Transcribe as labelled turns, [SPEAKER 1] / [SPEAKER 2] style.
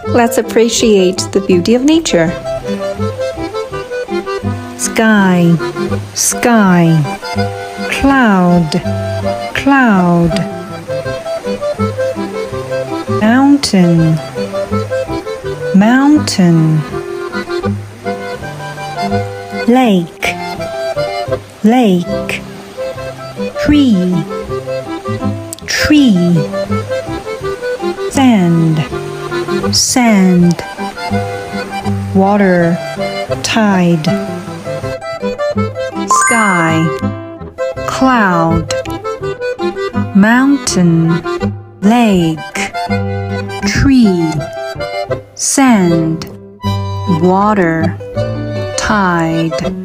[SPEAKER 1] Let's appreciate the beauty of nature. Sky, sky. Cloud, cloud. Mountain, mountain. Lake, lake. Tree, tree. Sand, sand. Water, tide. Sky, cloud. Mountain, lake. Tree, sand. Water, tide.